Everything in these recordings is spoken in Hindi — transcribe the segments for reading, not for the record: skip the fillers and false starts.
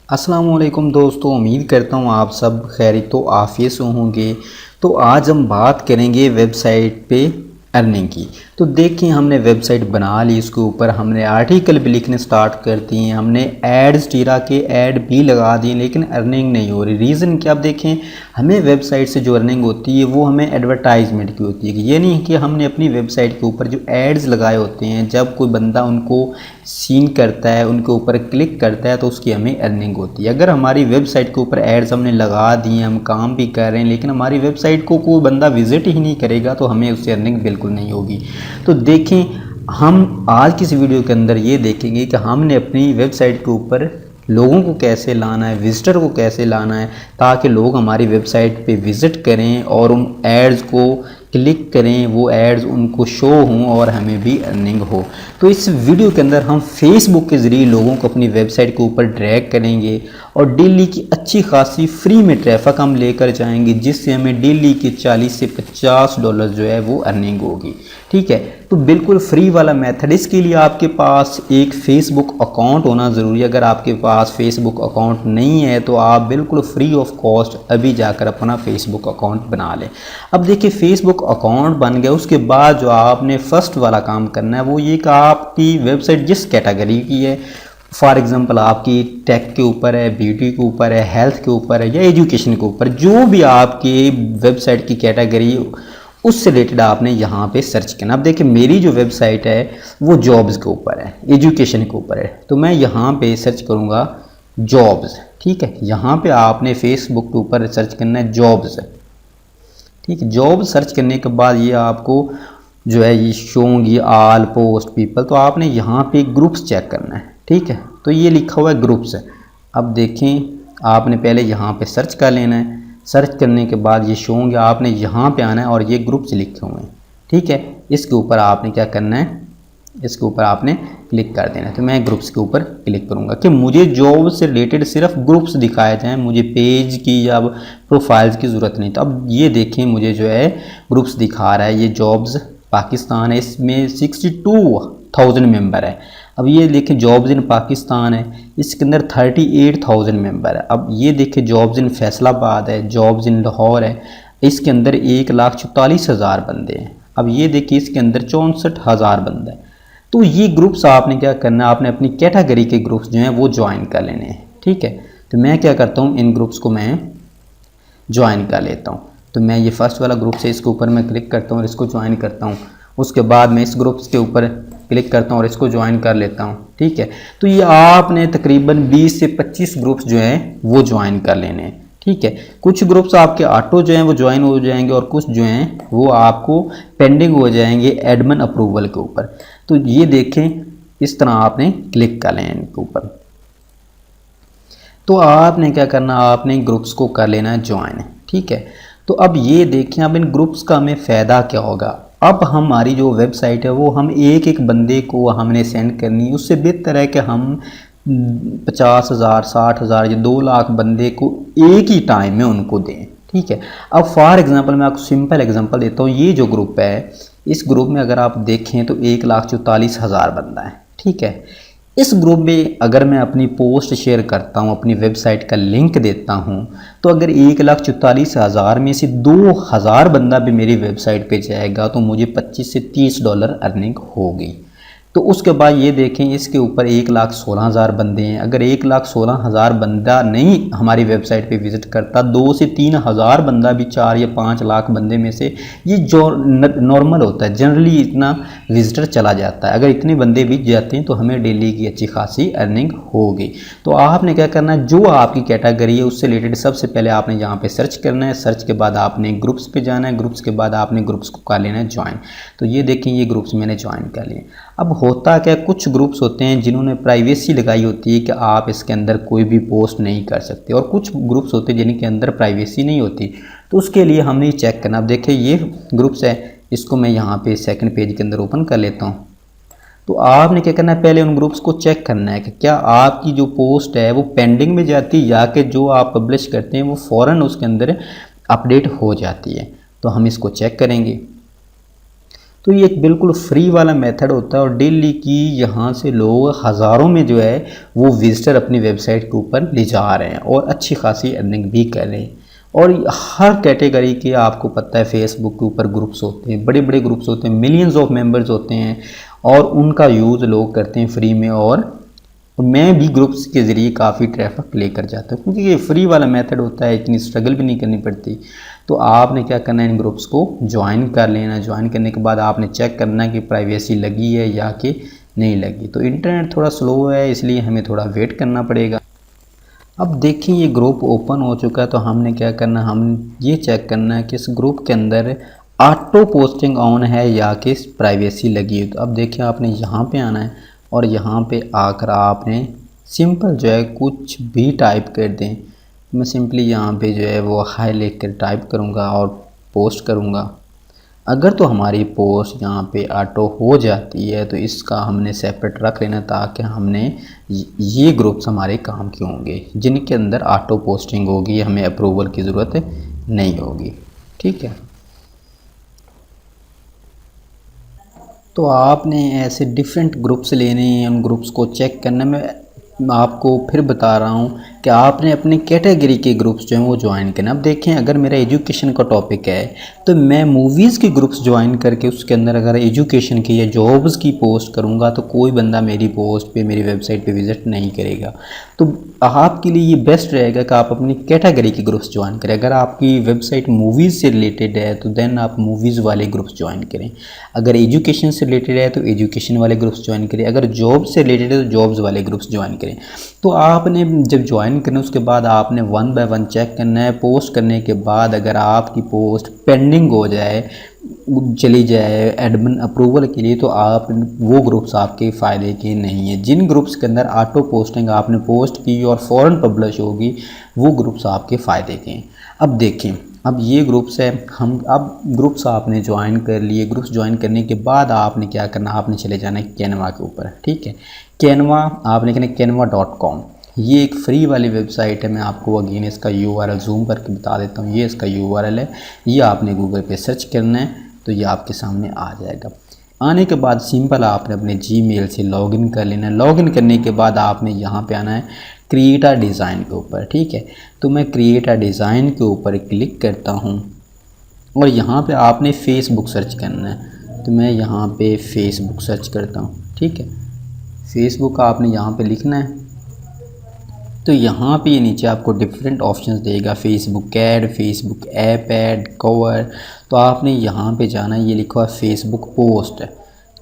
अस्सलाम वालेकुम दोस्तों, उम्मीद करता हूँ आप सब खैरियत तो आफियत से होंगे। तो आज हम बात करेंगे वेबसाइट पे अर्निंग की। तो देखिए, हमने वेबसाइट बना ली, इसके ऊपर हमने आर्टिकल भी लिखने स्टार्ट कर दिए, हमने एड्स टीरा के ऐड भी लगा दिए, लेकिन अर्निंग नहीं हो रही। रीज़न क्या, आप देखें, हमें वेबसाइट से जो अर्निंग होती है वो हमें एडवर्टाइजमेंट की होती है। ये नहीं कि हमने अपनी वेबसाइट के ऊपर जो एड्स लगाए होते हैं, जब कोई बंदा उनको सीन करता है, उनके ऊपर क्लिक करता है, तो उसकी हमें अर्निंग होती है। अगर हमारी वेबसाइट के ऊपर एड्स हमने लगा दिए, हम काम भी कर रहे हैं, लेकिन हमारी वेबसाइट को कोई बंदा विजिट ही नहीं करेगा, तो हमें उससे अर्निंग बिल्कुल नहीं होगी। तो देखें, हम आज की इस वीडियो के अंदर ये देखेंगे कि हमने अपनी वेबसाइट के ऊपर लोगों को कैसे लाना है, विजिटर को कैसे लाना है, ताकि लोग हमारी वेबसाइट पे विज़िट करें और उन एड्स को क्लिक करें, वो एड्स उनको शो हों और हमें भी अर्निंग हो। तो इस वीडियो के अंदर हम फेसबुक के ज़रिए लोगों को अपनी वेबसाइट के ऊपर ड्रैग करेंगे और डेली की अच्छी खासी फ्री में ट्रैफिक हम लेकर जाएंगे, जिससे हमें डेली के 40 से 50 डॉलर जो है वो अर्निंग होगी। ठीक है, तो बिल्कुल फ्री वाला मेथड। इसके लिए आपके पास एक फेसबुक अकाउंट होना ज़रूरी है। अगर आपके पास फेसबुक अकाउंट नहीं है तो आप बिल्कुल फ्री ऑफ कॉस्ट अभी जाकर अपना फेसबुक अकाउंट बना लें। अब देखिए, फेसबुक अकाउंट बन गया, उसके बाद जो आपने फर्स्ट वाला काम करना है वो ये कि आपकी वेबसाइट जिस कैटेगरी की है, फॉर एग्जांपल आपकी टेक के ऊपर है, ब्यूटी के ऊपर है, हेल्थ के ऊपर है या एजुकेशन के ऊपर, जो भी आपकी वेबसाइट की कैटेगरी उससे रिलेटेड आपने यहाँ पे सर्च करना। अब देखिए, मेरी जो वेबसाइट है वो जॉब्स के ऊपर है, एजुकेशन के ऊपर है, तो मैं यहाँ पे सर्च करूँगा जॉब्स। ठीक है, यहाँ पे आपने फेसबुक के ऊपर सर्च करना है जॉब्स। ठीक है, जॉब सर्च करने के बाद ये आपको जो है ये शो होंगी ऑल पोस्ट पीपल, तो आपने यहाँ पे ग्रुप्स चेक करना है। ठीक है, तो ये लिखा हुआ है ग्रुप्स। अब देखें, आपने पहले यहाँ पे सर्च कर लेना है। सर्च करने के बाद ये शो होंगे, आपने यहाँ पे आना है और ये ग्रुप्स लिखे हुए हैं। ठीक है, इसके ऊपर आपने क्या करना है, इसके ऊपर आपने क्लिक कर देना है। तो मैं ग्रुप्स के ऊपर क्लिक करूँगा कि मुझे जॉब से रिलेटेड सिर्फ ग्रुप्स दिखाए जाएँ, मुझे पेज की या प्रोफाइल्स की ज़रूरत नहीं। तो अब ये देखें, मुझे जो है ग्रुप्स दिखा रहा है, ये जॉब्स पाकिस्तान है, इसमें 62,000 मेंबर है। अब ये देखें, जॉब्स इन पाकिस्तान है, इसके अंदर 38,000 मेंबर है। अब ये देखें, जॉब्स इन फैसलाबाद है, जॉब्स इन लाहौर है, इसके अंदर 1,44,000 बंदे हैं। अब ये देखिए, इसके अंदर 64,000 बंदे हैं। तो ये ग्रुप्स आपने क्या करना है, आपने अपनी कैटेगरी के ग्रुप्स जो हैं वो ज्वाइन कर लेने हैं। ठीक है, तो मैं क्या करता हूँ, इन ग्रुप्स को मैं ज्वाइन कर लेता हूँ। तो मैं ये फर्स्ट वाला ग्रुप से इसके ऊपर मैं क्लिक करता हूँ और इसको ज्वाइन करता हूँ। उसके बाद मैं इस ग्रुप्स के ऊपर क्लिक करता हूँ और इसको ज्वाइन कर लेता हूँ। ठीक है, तो ये आपने तकरीबन 20 से 25 ग्रुप्स जो हैं वो ज्वाइन कर लेने हैं। ठीक है, कुछ ग्रुप्स आपके ऑटो जो हैं वो ज्वाइन हो जाएंगे और कुछ जो हैं वो आपको पेंडिंग हो जाएंगे एडमिन अप्रूवल के ऊपर। तो ये देखें, इस तरह आपने क्लिक कर लें इनके ऊपर। तो आपने क्या करना, आपने ग्रुप्स को कर लेना है ज्वाइन। ठीक है, तो अब ये देखें, अब इन ग्रुप्स का हमें फ़ायदा क्या होगा। अब हमारी जो वेबसाइट है वो हम एक एक बंदे को हमने सेंड करनी है। उससे बेहतर है कि हम 50,000, 60,000 या 2 लाख बंदे को एक ही टाइम में उनको दें। ठीक है, अब फॉर एग्जांपल मैं आपको सिंपल एग्जांपल देता हूँ। ये जो ग्रुप है, इस ग्रुप में अगर आप देखें तो 1,44,000 बंदा है। ठीक है, इस ग्रुप में अगर मैं अपनी पोस्ट शेयर करता हूं, अपनी वेबसाइट का लिंक देता हूं, तो अगर 1,44,000 में से 2,000 बंदा भी मेरी वेबसाइट पे जाएगा तो मुझे 25 से 30 डॉलर अर्निंग होगी। तो उसके बाद ये देखें, इसके ऊपर 1,16,000 बंदे हैं। अगर 1,16,000 बंदा नहीं हमारी वेबसाइट पे विज़िट करता, 2 से 3,000 बंदा भी 4 या 5 लाख बंदे में से, ये जो नॉर्मल होता है, जनरली इतना विजिटर चला जाता है। अगर इतने बंदे भी जाते हैं तो हमें डेली की अच्छी खासी अर्निंग होगी। तो आपने क्या करना है, जो आपकी कैटेगरी है उससे रिलेटेड सबसे पहले आपने यहाँ पे सर्च करना है। सर्च के बाद आपने ग्रुप्स पे जाना है, ग्रुप्स के बाद आपने ग्रुप्स को कर लेना है ज्वाइन। तो ये देखें, ये ग्रुप्स मैंने ज्वाइन कर लिए। अब होता क्या, कुछ ग्रुप्स होते हैं जिन्होंने प्राइवेसी लगाई होती है कि आप इसके अंदर कोई भी पोस्ट नहीं कर सकते, और कुछ ग्रुप्स होते हैं जिनके अंदर प्राइवेसी नहीं होती। तो उसके लिए हमने चेक करना। अब देखिए, ये ग्रुप्स है, इसको मैं यहाँ पे सेकंड पेज के अंदर ओपन कर लेता हूँ। तो आपने क्या करना है, पहले उन ग्रुप्स को चेक करना है कि क्या आपकी जो पोस्ट है वो पेंडिंग में जाती है या कि जो आप पब्लिश करते हैं वो फ़ौरन उसके अंदर अपडेट हो जाती है। तो हम इसको चेक करेंगे। तो तो ये एक बिल्कुल फ्री वाला मेथड होता है और डेली की यहाँ से लोग हज़ारों में जो है वो विजिटर अपनी वेबसाइट के ऊपर ले जा रहे हैं और अच्छी खासी अर्निंग भी कर रहे हैं। और हर कैटेगरी के आपको पता है फेसबुक के ऊपर ग्रुप्स होते हैं, बड़े बड़े ग्रुप्स होते हैं, मिलियंस ऑफ मेंबर्स होते हैं और उनका यूज़ लोग करते हैं फ्री में। और मैं भी ग्रुप्स के ज़रिए काफ़ी ट्रैफिक लेकर जाता हूँ क्योंकि ये फ्री वाला मेथड होता है, इतनी स्ट्रगल भी नहीं करनी पड़ती। तो आपने क्या करना है, इन ग्रुप्स को ज्वाइन कर लेना। ज्वाइन करने के बाद आपने चेक करना है कि प्राइवेसी लगी है या कि नहीं लगी। तो इंटरनेट थोड़ा स्लो है इसलिए हमें थोड़ा वेट करना पड़ेगा। अब देखिए ये ग्रुप ओपन हो चुका है, तो हमने क्या करना है, हम ये चेक करना है कि इस ग्रुप के अंदर ऑटो पोस्टिंग ऑन है या कि प्राइवेसी लगी है। तो अब देखिए आपने यहाँ पे आना है और यहाँ पे आकर आपने सिंपल जो है कुछ भी टाइप कर दें। मैं सिंपली यहाँ पे जो है वो हाई लिख कर टाइप करूँगा और पोस्ट करूँगा। अगर तो हमारी पोस्ट यहाँ पे ऑटो हो जाती है तो इसका हमने सेपरेट रख लेना ताकि हमने ये ग्रुप्स हमारे काम के होंगे जिनके अंदर ऑटो पोस्टिंग होगी, हमें अप्रूवल की ज़रूरत नहीं होगी। ठीक है, तो आपने ऐसे डिफरेंट ग्रुप्स लेने हैं, उन ग्रुप्स को चेक करने में मैं आपको फिर बता रहा हूँ कि आपने अपने कैटेगरी के ग्रुप्स जो हैं वो ज्वाइन करना। अब देखें अगर मेरा एजुकेशन का टॉपिक है तो मैं मूवीज़ के ग्रुप्स ज्वाइन करके उसके अंदर अगर एजुकेशन की या जॉब्स की पोस्ट करूँगा तो कोई बंदा मेरी पोस्ट पे, मेरी वेबसाइट पे विज़िट नहीं करेगा। तो आपके लिए ये बेस्ट रहेगा कि आप अपनी कैटेगरी के ग्रुप्स ज्वाइन करें। अगर आपकी वेबसाइट मूवीज़ से रिलेटेड है तो देन आप मूवीज़ वाले ग्रुप्स ज्वाइन करें। अगर एजुकेशन से रिलेटेड है तो एजुकेशन वाले ग्रुप्स ज्वाइन करें। अगर जॉब से रिलेटेड है तो जॉब्स वाले ग्रुप्स ज्वाइन करें। तो आपने जब ज्वाइन करना उसके बाद आपने वन बाय वन चेक करना है। पोस्ट करने के बाद अगर आपकी पोस्ट पेंडिंग हो जाए, चली जाए एडमिन अप्रूवल के लिए, तो आप वो ग्रुप्स आपके फ़ायदे के नहीं है। जिन ग्रुप्स के अंदर ऑटो पोस्टिंग आपने पोस्ट की और फ़ौरन पब्लिश होगी वो ग्रुप्स आपके फ़ायदे के हैं। अब देखें, अब ये ग्रुप्स है, हम अब ग्रुप्स आपने ज्वाइन कर लिए। ग्रुप्स ज्वाइन करने के बाद आपने क्या करना, आपने चले जाना है कैनवा के ऊपर। ठीक है, कैनवा आपने कहना canva.com, ये एक फ्री वाली वेबसाइट है। मैं आपको अगेन इसका URL जूम करके बता देता हूँ। ये इसका URL है, ये आपने गूगल पे सर्च करना है तो ये आपके सामने आ जाएगा। आने के बाद सिंपल आपने अपने जीमेल से लॉगिन कर लेना है। लॉगिन करने के बाद आपने यहाँ पे आना है क्रिएट अ डिज़ाइन के ऊपर। ठीक है, तो मैं क्रिएट अ डिज़ाइन के ऊपर क्लिक करता हूँ और यहाँ पे आपने फेसबुक सर्च करना है। तो मैं यहाँ पे फेसबुक सर्च करता हूँ। ठीक है, फेसबुक आपने यहाँ पे लिखना है। तो यहाँ पे ये नीचे आपको डिफरेंट ऑप्शंस देगा, Facebook ad, Facebook app add, cover. तो आपने यहाँ पे जाना है, ये लिखा हुआ फेसबुक पोस्ट।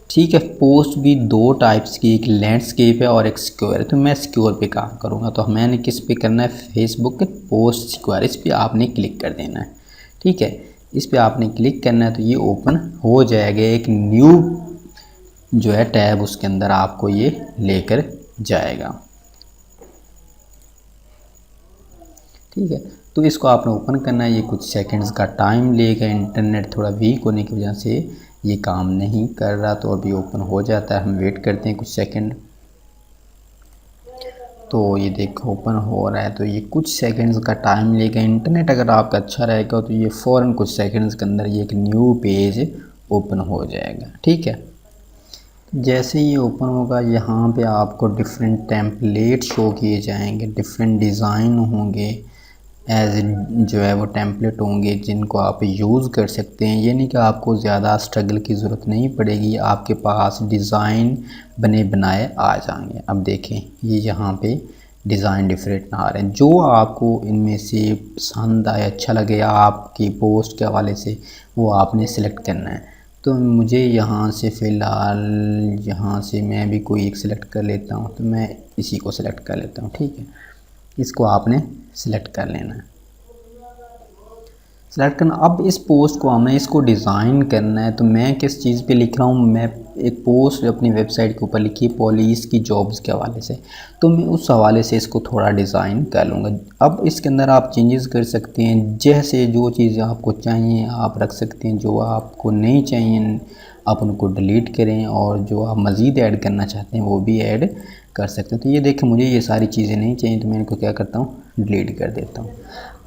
ठीक है, पोस्ट भी दो टाइप्स की, एक लैंडस्केप है और एक सिक्योर है। तो मैं सिक्योर पे काम करूँगा। तो मैंने किस पे करना है, फेसबुक पोस्ट सिक्योर, इस पर आपने क्लिक कर देना है। ठीक है, इस पर आपने क्लिक करना है तो ये ओपन हो जाएगा। एक न्यू जो है टैब उसके अंदर आपको ये लेकर जाएगा। ठीक है, तो इसको आपने ओपन करना है। ये कुछ सेकंड्स का टाइम लेगा, इंटरनेट थोड़ा वीक होने की वजह से ये काम नहीं कर रहा। तो अभी ओपन हो जाता है, हम वेट करते हैं कुछ सेकंड। तो ये देखो ओपन हो रहा है। तो ये कुछ सेकंड्स का टाइम लेगा। इंटरनेट अगर आपका अच्छा रहेगा तो ये फ़ौरन कुछ सेकंड्स के अंदर ये एक न्यू पेज ओपन हो जाएगा। ठीक है, जैसे ही ओपन होगा यहाँ पे आपको डिफरेंट टेम्पलेट शो किए जाएंगे, डिफरेंट डिज़ाइन होंगे, एज जो है वो टेम्पलेट होंगे जिनको आप यूज़ कर सकते हैं। ये नहीं कि आपको ज़्यादा स्ट्रगल की ज़रूरत नहीं पड़ेगी, आपके पास डिज़ाइन बने बनाए आ जाएंगे। अब देखें ये यहाँ पे डिज़ाइन डिफरेंट आ रहे हैं। जो आपको इनमें से पसंद आए, अच्छा लगे आपकी पोस्ट के हवाले से, वो आपने सेलेक्ट करना है। तो मुझे यहाँ से फ़िलहाल यहाँ से मैं भी कोई एक सिलेक्ट कर लेता हूँ। तो मैं इसी को सिलेक्ट कर लेता हूँ। ठीक है, इसको आपने सिलेक्ट कर लेना है। सिलेक्ट करना, अब इस पोस्ट को हमने इसको डिज़ाइन करना है। तो मैं किस चीज़ पे लिख रहा हूँ, मैं एक पोस्ट अपनी वेबसाइट के ऊपर लिखी है पुलिस की जॉब्स के हवाले से। तो मैं उस हवाले से इसको थोड़ा डिज़ाइन कर लूँगा। अब इसके अंदर आप चेंजेस कर सकते हैं, जैसे जो चीज़ें आपको चाहिए आप रख सकते हैं, जो आपको नहीं चाहिए आप उनको डिलीट करें, और जो आप मज़ीद ऐड करना चाहते हैं वो भी ऐड कर सकते हैं। तो ये देखें मुझे ये सारी चीज़ें नहीं चाहिए तो मैं इनको क्या करता हूँ, डिलीट कर देता हूँ।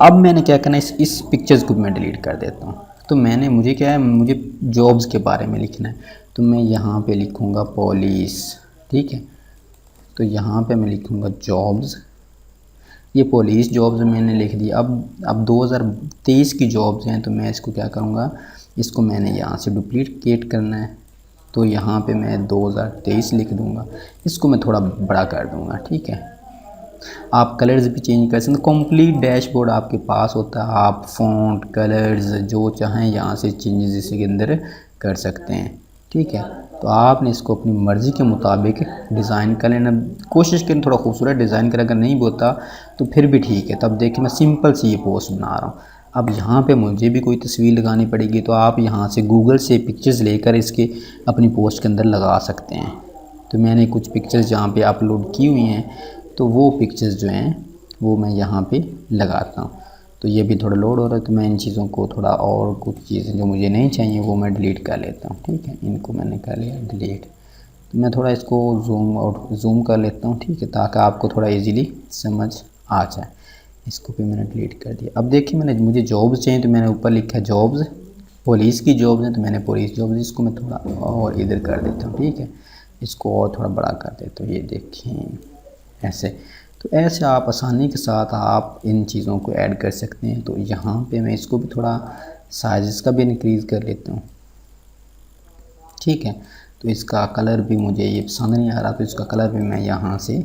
अब मैंने क्या करना है, इस पिक्चर्स को मैं डिलीट कर देता हूँ। तो मुझे क्या है, मुझे जॉब्स के बारे में लिखना है। तो मैं यहाँ पे लिखूँगा पुलिस, ठीक है। तो यहाँ पे मैं लिखूँगा जॉब्स, ये पुलिस जॉब्स मैंने लिख दिया। अब 2023 की जॉब्स हैं, तो मैं इसको क्या करूँगा, इसको मैंने यहाँ से डुप्लीकेट करना है। तो यहाँ पे मैं 2023 लिख दूँगा, इसको मैं थोड़ा बड़ा कर दूँगा, ठीक है। आप कलर्स भी चेंज कर सकते हैं, कंप्लीट डैशबोर्ड आपके पास होता है, आप फ़ॉन्ट कलर्स जो चाहें यहाँ से चेंजेस इसके अंदर कर सकते हैं, ठीक है। तो आपने इसको अपनी मर्ज़ी के मुताबिक डिज़ाइन कर लेना, कोशिश करें थोड़ा खूबसूरत डिज़ाइन कर, अगर नहीं होता तो फिर भी ठीक है। तब देखिए मैं सिंपल सी ये पोस्ट बना रहा हूँ। अब यहाँ पे मुझे भी कोई तस्वीर लगानी पड़ेगी, तो आप यहाँ से गूगल से पिक्चर्स लेकर इसके अपनी पोस्ट के अंदर लगा सकते हैं। तो मैंने कुछ पिक्चर्स यहाँ पे अपलोड की हुई हैं, तो वो पिक्चर्स जो हैं वो मैं यहाँ पे लगाता हूँ। तो ये भी थोड़ा लोड हो रहा है, तो मैं इन चीज़ों को थोड़ा, और कुछ चीज़ें जो मुझे नहीं चाहिए वो मैं डिलीट कर लेता हूँ, ठीक है। इनको मैंने कर लिया डिलीट। तो मैं थोड़ा इसको जूम कर लेता हूँ, ठीक है, ताकि आपको थोड़ा इजीली समझ आ जाए। इसको भी मैंने डिलीट कर दिया। अब देखिए मुझे जॉब्स चाहिए, तो मैंने ऊपर लिखा है जॉब्स, पुलिस की जॉब्स हैं, तो मैंने पुलिस जॉब्स, इसको मैं थोड़ा और इधर कर देता हूँ, ठीक है। इसको और थोड़ा बड़ा कर देता हूँ, ये देखिए ऐसे। तो ऐसे आप आसानी के साथ आप इन चीज़ों को ऐड कर सकते हैं। तो यहाँ पे मैं इसको भी थोड़ा साइज़ का भी इंक्रीज़ कर लेता हूँ, ठीक है। तो इसका कलर भी मुझे ये पसंद नहीं आ रहा, तो इसका कलर भी मैं यहाँ से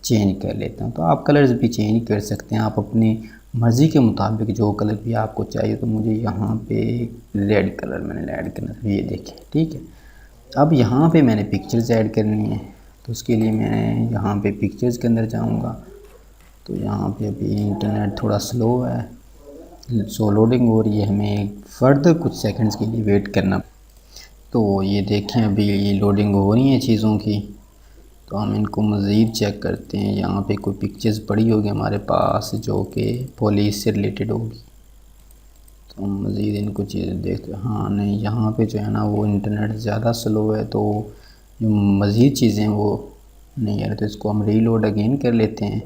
चेंज कर लेता हूँ। तो आप कलर्स भी चेंज कर सकते हैं, आप अपनी मर्ज़ी के मुताबिक जो कलर भी आपको चाहिए। तो मुझे यहाँ पे रेड कलर मैंने ऐड करना था, ये देखें, ठीक है। अब यहाँ पे मैंने पिक्चर्स ऐड करनी है, तो उसके लिए मैं यहाँ पे पिक्चर्स के अंदर जाऊँगा। तो यहाँ पे अभी इंटरनेट थोड़ा स्लो है, सो लोडिंग हो रही है, हमें फर्दर कुछ सेकंड्स के लिए वेट करना। तो ये देखें अभी ये लोडिंग हो रही है चीज़ों की। तो हम इनको मज़ीद चेक करते हैं, यहाँ पे कोई पिक्चर्स पड़ी होगी हमारे पास जो कि पुलिस से रिलेटेड होगी। तो हम मज़ीद इनको चीज़ें देखते हैं। हाँ नहीं, यहाँ पे जो है ना वो इंटरनेट ज़्यादा स्लो है, तो जो मज़ीद चीज़ें वो नहीं आ रही। तो इसको हम रीलोड अगेन कर लेते हैं,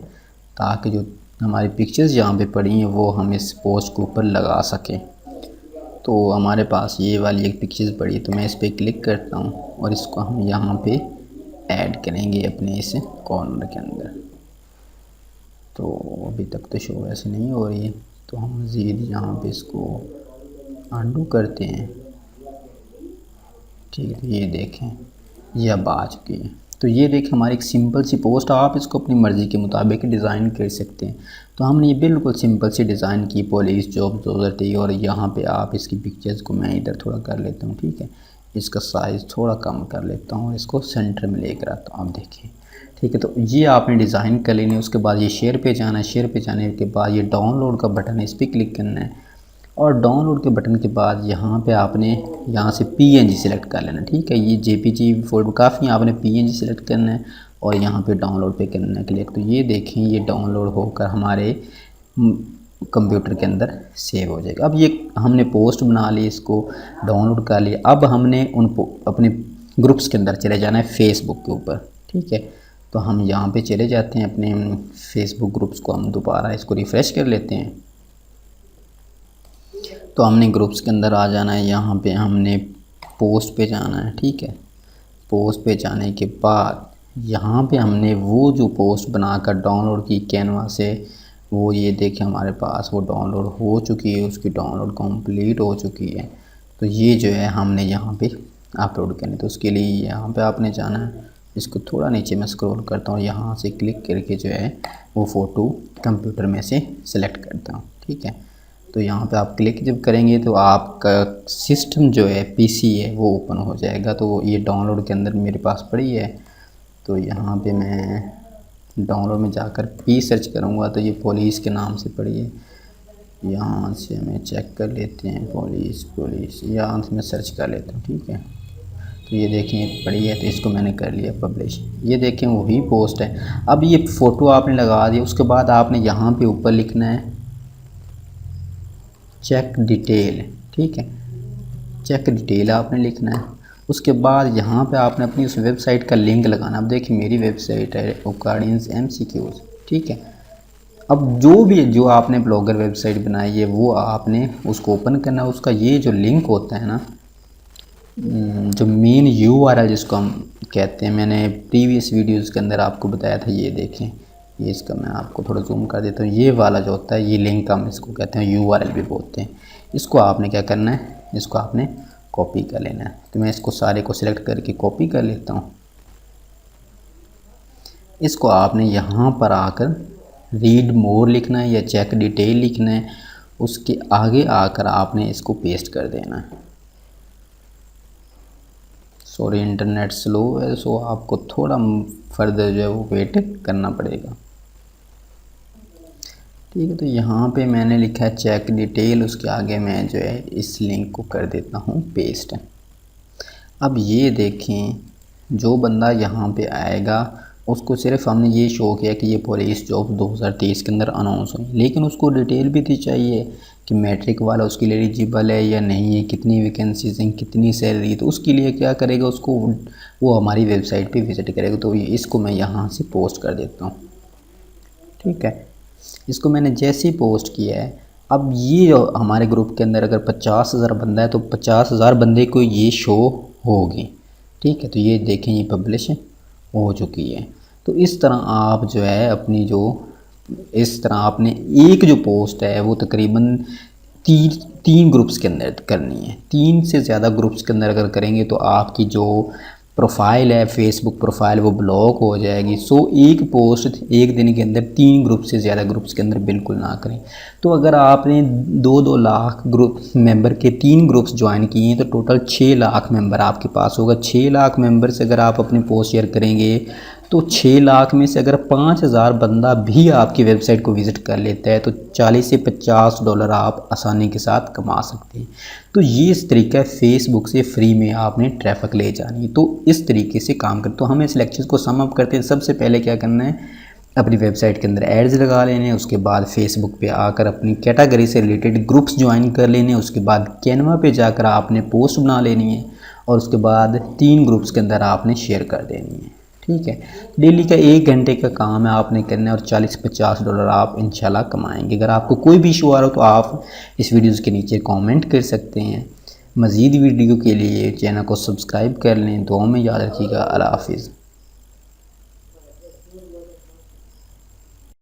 ताकि जो हमारी पिक्चर्स यहाँ पे पड़ी हैं वो हम इस पोस्ट के ऊपर लगा सकें। तो हमारे पास ये वाली एक पिक्चर्स पड़ी है, तो मैं इस पर क्लिक करता हूँ और इसको हम यहाँ पे ऐड करेंगे अपने इस कॉर्नर के अंदर। तो अभी तक तो शो ऐसे नहीं हो रही है, तो हम मज़ीद यहाँ पे इसको अंडू करते हैं, ठीक है। ये देखें ये अब आ चुकी है। तो ये देखें हमारी एक सिंपल सी पोस्ट, आप इसको अपनी मर्ज़ी के मुताबिक डिज़ाइन कर सकते हैं। तो हमने ये बिल्कुल सिंपल सी डिज़ाइन की पुलिस जॉब 2023, और यहाँ पे आप इसकी पिक्चर्स को मैं इधर थोड़ा कर लेता हूँ, ठीक है। इसका साइज़ थोड़ा कम कर लेता हूँ, इसको सेंटर में लेकर आता हूँ, आप देखिए, ठीक है। तो ये आपने डिज़ाइन कर लेनी है। उसके बाद ये शेयर पे जाना है, शेयर पे जाने के बाद ये डाउनलोड का बटन है, इस पर क्लिक करना है, और डाउनलोड के बटन के बाद यहाँ पे आपने यहाँ से PNG सेलेक्ट कर लेना, ठीक है। ये JPG फोल्डर काफ़ी, आपने PNG सेलेक्ट करना है और यहाँ पे डाउनलोड पे करना है क्लिक। तो ये देखें ये डाउनलोड होकर हमारे कंप्यूटर के अंदर सेव हो जाएगा। अब ये हमने पोस्ट बना ली, इसको डाउनलोड कर लिया। अब हमने अपने ग्रुप्स के अंदर चले जाना है, फेसबुक के ऊपर, ठीक है। तो हम यहाँ पे चले जाते हैं अपने फेसबुक ग्रुप्स को, हम दोबारा इसको रिफ़्रेश कर लेते हैं। तो हमने ग्रुप्स के अंदर आ जाना है, यहाँ पे हमने पोस्ट पे जाना है, ठीक है। पोस्ट पे जाने के बाद यहाँ पे हमने वो जो पोस्ट बनाकर डाउनलोड की कैनवा से, वो ये देखें हमारे पास वो डाउनलोड हो चुकी है, उसकी डाउनलोड कंप्लीट हो चुकी है। तो ये जो है हमने यहाँ पे अपलोड करनी, तो उसके लिए यहाँ पे आपने जाना है। इसको थोड़ा नीचे मैं स्क्रॉल करता हूँ, यहाँ से क्लिक करके जो है वो फ़ोटो कंप्यूटर में से सिलेक्ट करता हूँ, ठीक है। तो यहाँ पे आप क्लिक जब करेंगे तो आपका सिस्टम जो है PC है वो ओपन हो जाएगा। तो ये डाउनलोड के अंदर मेरे पास पड़ी है, तो यहाँ पे मैं डाउनलोड में जाकर P सर्च करूँगा, तो ये पुलिस के नाम से पड़ी है। यहाँ से हमें चेक कर लेते हैं, पुलिस यहाँ से मैं सर्च कर लेता हूँ, ठीक है। तो ये देखें पड़ी है, तो इसको मैंने कर लिया पब्लिश। ये देखें वही पोस्ट है। अब ये फ़ोटो आपने लगा दी, उसके बाद आपने यहाँ पे ऊपर लिखना है चेक डिटेल, ठीक है। चेक डिटेल आपने लिखना है। उसके बाद यहाँ पे आपने अपनी उस वेबसाइट का लिंक लगाना। अब देखिए मेरी वेबसाइट है ओकार्डियंस MCQs, ठीक है। अब जो आपने ब्लॉगर वेबसाइट बनाई है वो आपने उसको ओपन करना है। उसका ये जो लिंक होता है ना, जो मेन URL जिसको हम कहते हैं, मैंने प्रीवियस वीडियोस के अंदर आपको बताया था, ये देखें, ये इसका मैं आपको थोड़ा जूम कर देता हूँ। ये वाला जो होता है ये लिंक हम इसको कहते हैं, URL भी बोलते हैं। इसको आपने क्या करना है, इसको आपने कॉपी कर लेना है। तो मैं इसको सारे को सिलेक्ट करके कॉपी कर लेता हूँ। इसको आपने यहाँ पर आकर रीड मोर लिखना है या चेक डिटेल लिखना है, उसके आगे आकर आपने इसको पेस्ट कर देना है। सॉरी इंटरनेट स्लो है, सो आपको थोड़ा फर्दर जो है वो वेट करना पड़ेगा। ठीक है, तो यहाँ पे मैंने लिखा है चेक डिटेल, उसके आगे मैं जो है इस लिंक को कर देता हूँ पेस्ट। अब ये देखें, जो बंदा यहाँ पे आएगा उसको सिर्फ हमने ये शो किया कि ये पुलिस जॉब 2023 के अंदर अनाउंस हुई, लेकिन उसको डिटेल भी थी चाहिए कि मैट्रिक वाला उसके लिए एलिजिबल है या नहीं है, कितनी वैकेंसीज हैं, कितनी सैलरी। तो उसके लिए क्या करेगा, उसको वो हमारी वेबसाइट पे विज़िट करेगा। तो इसको मैं यहाँ से पोस्ट कर देता हूँ। ठीक है, इसको मैंने जैसे ही पोस्ट किया है, अब ये जो हमारे ग्रुप के अंदर अगर 50,000 बंदा है तो 50,000 बंदे को ये शो होगी। ठीक है, तो ये देखें, ये पब्लिश हो चुकी है। तो इस तरह आप जो है अपनी जो इस तरह आपने एक जो पोस्ट है वो तकरीबन तीन ग्रुप्स के अंदर करनी है। 3 से ज़्यादा ग्रुप्स के अंदर अगर करेंगे तो आपकी जो प्रोफाइल है, फेसबुक प्रोफाइल, वो ब्लॉक हो जाएगी। सो एक पोस्ट एक दिन के अंदर 3 ग्रुप से ज़्यादा ग्रुप्स के अंदर बिल्कुल ना करें। तो अगर आपने 2-2 लाख ग्रुप मेंबर के 3 ग्रुप्स ज्वाइन किए हैं तो टोटल 6 लाख मेंबर आपके पास होगा। 6 लाख मेंबर से अगर आप अपनी पोस्ट शेयर करेंगे तो 6 लाख में से अगर 5,000 बंदा भी आपकी वेबसाइट को विज़िट कर लेता है तो 40 से $50 आप आसानी के साथ कमा सकते हैं। तो ये इस तरीका है फेसबुक से फ्री में आपने ट्रैफिक ले जानी है। तो इस तरीके से काम कर, तो हमें इस लेक्चर को सम अप करते हैं। सबसे पहले क्या करना है, अपनी वेबसाइट के अंदर एड्स लगा लेने हैं। उसके बाद फेसबुक पे आकर अपनी कैटेगरी से रिलेटेड ग्रुप्स ज्वाइन कर लेने हैं। उसके बाद कैनवा पे जाकर आपने पोस्ट बना लेनी है और उसके बाद 3 ग्रुप्स के अंदर आपने शेयर कर देनी है। ठीक है, डेली का 1 घंटे का काम है आपने करना है और $40-50 आप इंशाल्लाह कमाएंगे। अगर आपको कोई भी इशू आ रहा हो तो आप इस वीडियोज़ के नीचे कमेंट कर सकते हैं। मज़ीद वीडियो के लिए चैनल को सब्सक्राइब कर लें। दुआ में याद रखिएगा। अल्लाह हाफिज़।